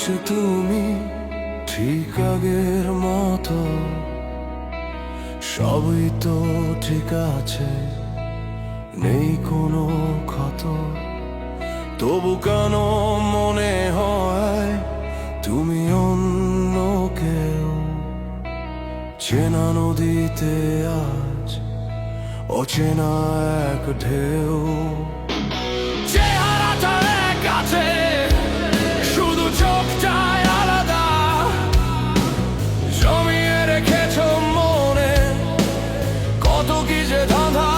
আছো তুমি ঠিক আগের মতো, সবই তো ঠিক আছে, নেই কোনো ক্ষত। তবু কেন মনে হয় তুমি অন্য কেউ? চেনা নদীতে আজ অচেনা এক ঢেউ। চেহারাটা এক আছে, শুধু চোখটাই আলাদা। জমিয়ে রেখেছ মনে কত কি যে ধাঁধা।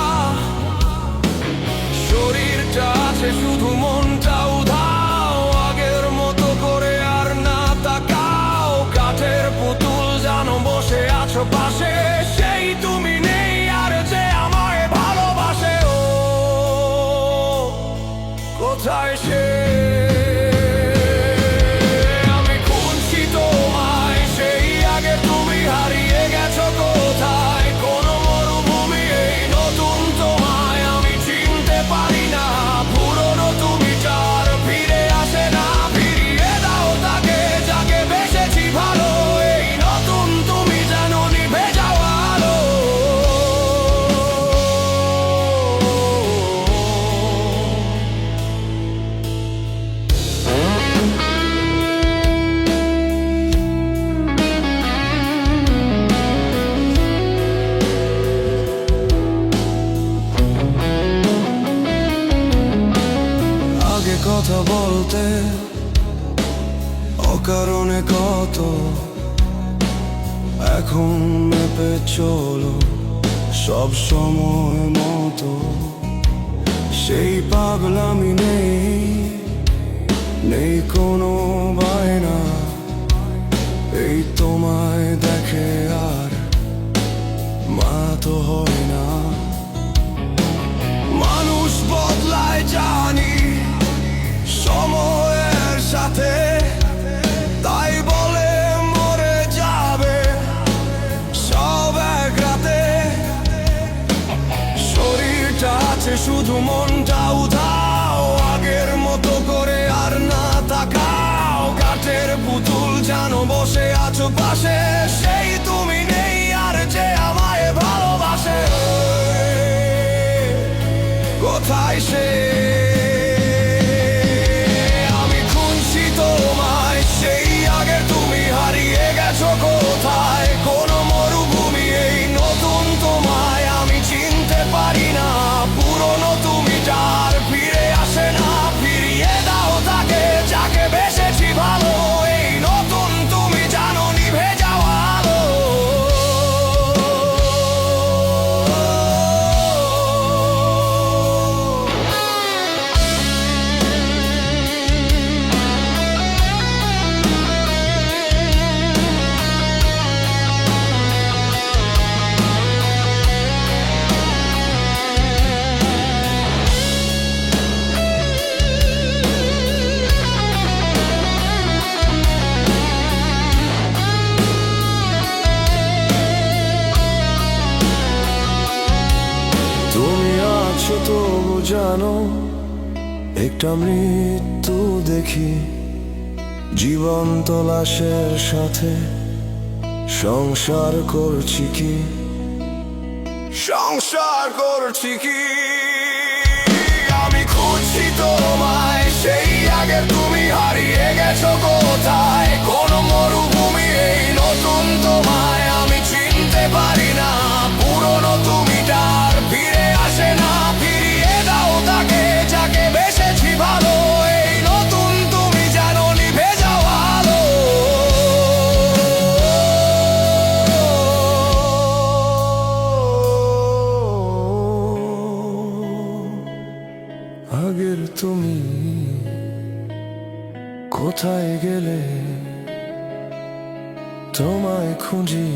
শরীরটা আছে শুধু মনটা উধাও, আগের মতো করে আর না তাকাও। কাঠের পুতুল জানো বসে আছো পাশে, সেই তুমি নেই আর যে আমায় ভালোবাসে। ও কোথায় সে? আমি খুঁজছি তোমায়, সেই আগে তুমি হারিয়ে গেছো কোথায়। কোনো মরুভূমি এই নতুন তোমায় আমি চিনতে পারি না। পুরনো তুমি যার ফিরে আসে না, ফিরিয়ে দাও তাকে যাকে বেসেছি ভালো। এই নতুন তুমি জানো নিভে যাওয়া আলো। আগে কথা বলতে অকারণে কত, এখন মেপে চলো সব সময় মতো। সেই পাগলামি নেই, নেই কোনো বায়না। এই তোমায় দেখে আর মা তো হয় না। মানুষ বদলায় জানি সময়ের সাথে, তাই বলে মরে যাবে সব এক রাতে। শরীরটা আছে শুধু মনটা উধাও, আগের মতো করে আর না তাকাও। কাঠের পুতুল জানো বসে আছো পাশে, সেই তুমি নেই আর যে আমায় ভালোবাসে। কোথায় সে? আমি খুঁজছি তোমায়, সেই আগে তুমি হারিয়ে গেছো কোথায়। কোনো মরুভূমি এই নতুন তোমায় আমি চিনতে পারি না। পুরনো তুমি যার ফিরে আসে না, ফিরিয়ে দাও তাকে যাকে বেসেছি ভালো। এই নতুন তুমি জানো নিভে যাওয়া আলো। তুমি আছো তবু জানো একটা মৃত্যু দেখি। জীবন্ত লাশের সাথে সংসার করছি কি? সংসার করছি কি? আমি খুঁজছি তোমায়, সেই আগে তুমি হারিয়ে গেছো কোথায়। কোনো মরুভূমি এই নতুন তোমায় আমি চিনতে পারি না। পুরনো তুমি যার ফিরে আসে না, ফিরিয়ে দাও তাকে যাকে বেসেছি ভালো। এই নতুন তুমি জানো নিভে যাওয়া আলো। আগের তুমি কোথায় গেলে? তোমায় খুঁজি।